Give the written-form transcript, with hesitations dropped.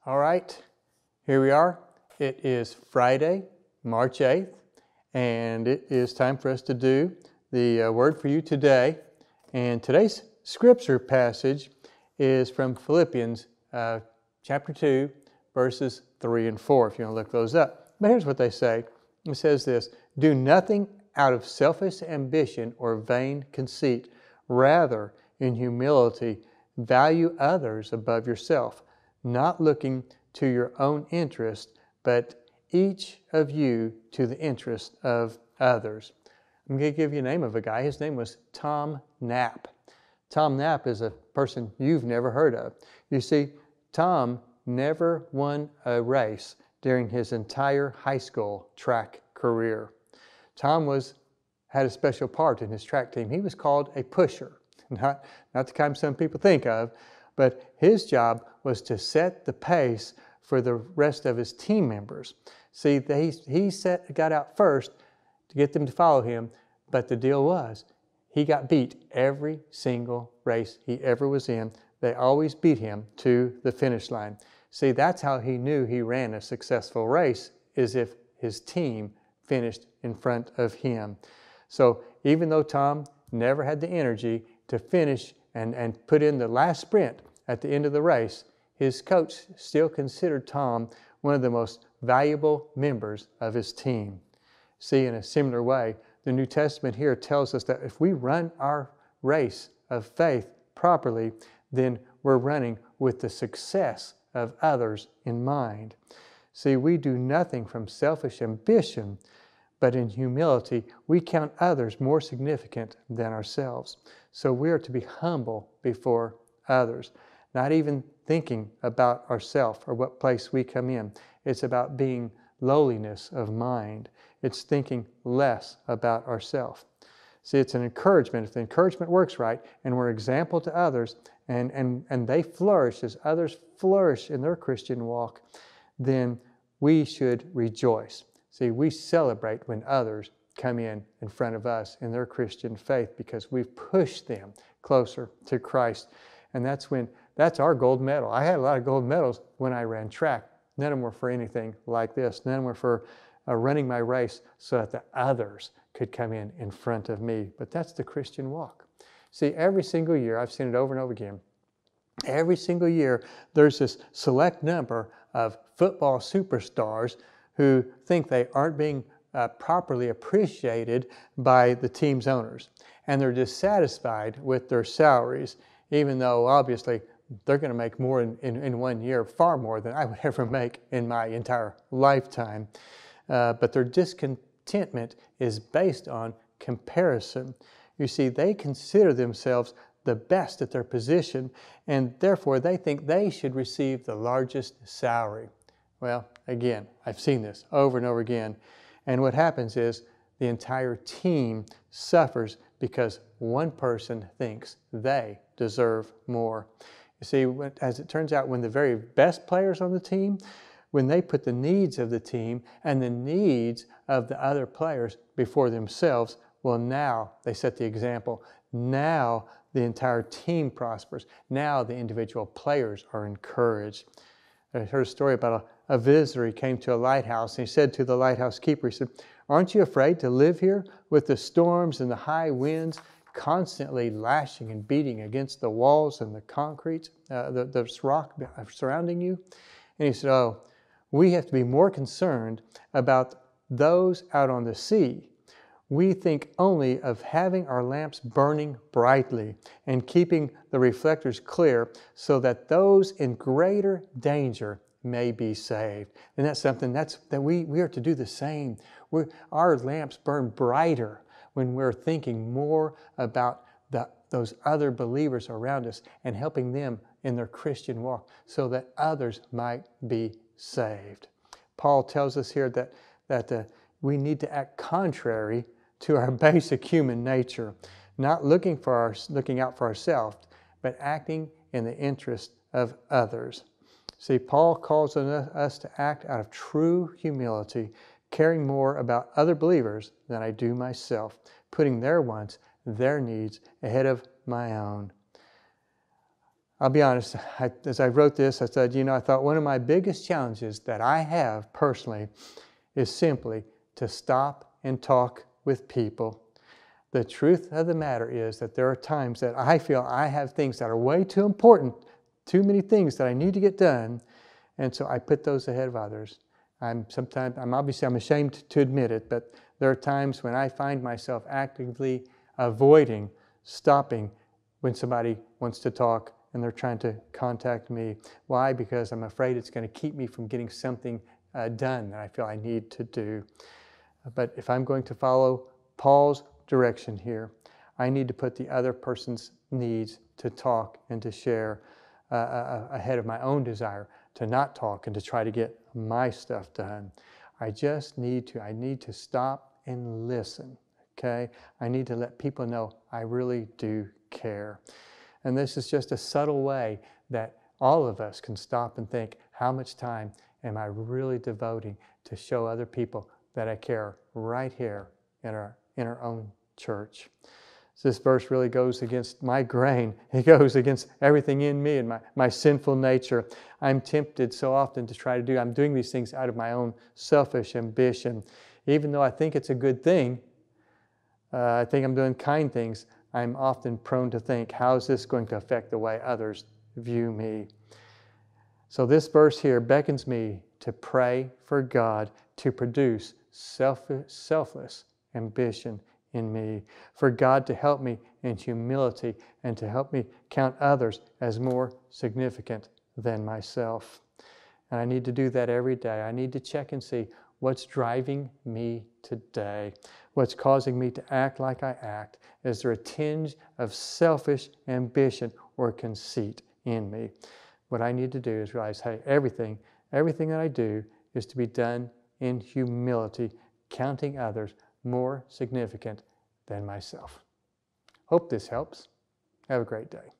All right, here we are. It is Friday, March 8th, and it is time for us to do the word for you today. And today's scripture passage is from Philippians chapter 2, verses 3 and 4, if you want to look those up. But here's what they say. It says this: "Do nothing out of selfish ambition or vain conceit. Rather, in humility, value others above yourself, not looking to your own interest, but each of you to the interest of others." I'm going to give you a name of a guy. His name was Tom Knapp. Tom Knapp is a person you've never heard of. You see, Tom never won a race during his entire high school track career. Tom had a special part in his track team. He was called a pusher, not the kind some people think of, but his job was to set the pace for the rest of his team members. See, he got out first to get them to follow him, but the deal was he got beat every single race he ever was in. They always beat him to the finish line. See, that's how he knew he ran a successful race, is if his team finished in front of him. So even though Tom never had the energy to finish and put in the last sprint at the end of the race, his coach still considered Tom one of the most valuable members of his team. See, in a similar way, the New Testament here tells us that if we run our race of faith properly, then we're running with the success of others in mind. See, we do nothing from selfish ambition, but in humility, we count others more significant than ourselves. So we are to be humble before others, not even thinking about ourselves or what place we come in. It's about being lowliness of mind. It's thinking less about ourselves. See, it's an encouragement. If the encouragement works right and we're example to others and they flourish as others flourish in their Christian walk, then we should rejoice. See, we celebrate when others come in front of us in their Christian faith because we've pushed them closer to Christ. And that's our gold medal. I had a lot of gold medals when I ran track. None of them were for anything like this. None of them were for running my race so that the others could come in front of me. But that's the Christian walk. See, every single year, I've seen it over and over again, every single year there's this select number of football superstars who think they aren't being properly appreciated by the team's owners. And they're dissatisfied with their salaries, even though obviously they're going to make more in 1 year, far more than I would ever make in my entire lifetime. But their discontentment is based on comparison. You see, they consider themselves the best at their position, and therefore they think they should receive the largest salary. Well, again, I've seen this over and over again. And what happens is the entire team suffers because one person thinks they deserve more. You see, as it turns out, when the very best players on the team, when they put the needs of the team and the needs of the other players before themselves, well, now they set the example. Now the entire team prospers. Now the individual players are encouraged. I heard a story about a visitor. He came to a lighthouse and he said to the lighthouse keeper, he said, "Aren't you afraid to live here with the storms and the high winds constantly lashing and beating against the walls and the concrete, the rock surrounding you?" And he said, "Oh, we have to be more concerned about those out on the sea. We think only of having our lamps burning brightly and keeping the reflectors clear so that those in greater danger may be saved." And that's something that we are to do the same. Our lamps burn brighter when we're thinking more about those other believers around us and helping them in their Christian walk so that others might be saved. Paul tells us here that we need to act contrary to our basic human nature, not looking out for ourselves, but acting in the interest of others. See, Paul calls on us to act out of true humility, caring more about other believers than I do myself, putting their wants, their needs ahead of my own. I'll be honest, as I wrote this, I said, I thought one of my biggest challenges that I have personally is simply to stop and talk with people. The truth of the matter is that there are times that I feel I have things that are way too important, too many things that I need to get done, and so I put those ahead of others. I'm ashamed to admit it, but there are times when I find myself actively avoiding stopping when somebody wants to talk and they're trying to contact me. Why? Because I'm afraid it's going to keep me from getting something done that I feel I need to do. But if I'm going to follow Paul's direction here, I need to put the other person's needs to talk and to share ahead of my own desire to not talk and to try to get my stuff done. I need to stop and listen, okay? I need to let people know I really do care. And this is just a subtle way that all of us can stop and think, how much time am I really devoting to show other people that I care right here in our own church? So this verse really goes against my grain. It goes against everything in me and my sinful nature. I'm tempted so often to try to I'm doing these things out of my own selfish ambition. Even though I think it's a good thing, I think I'm doing kind things, I'm often prone to think, how is this going to affect the way others view me? So this verse here beckons me to pray for God to produce selfless ambition in me, for God to help me in humility and to help me count others as more significant than myself. And I need to do that every day. I need to check and see what's driving me today, what's causing me to act like I act. Is there a tinge of selfish ambition or conceit in me? What I need to do is realize, hey, everything that I do is to be done in humility, counting others more significant than myself. Hope this helps. Have a great day.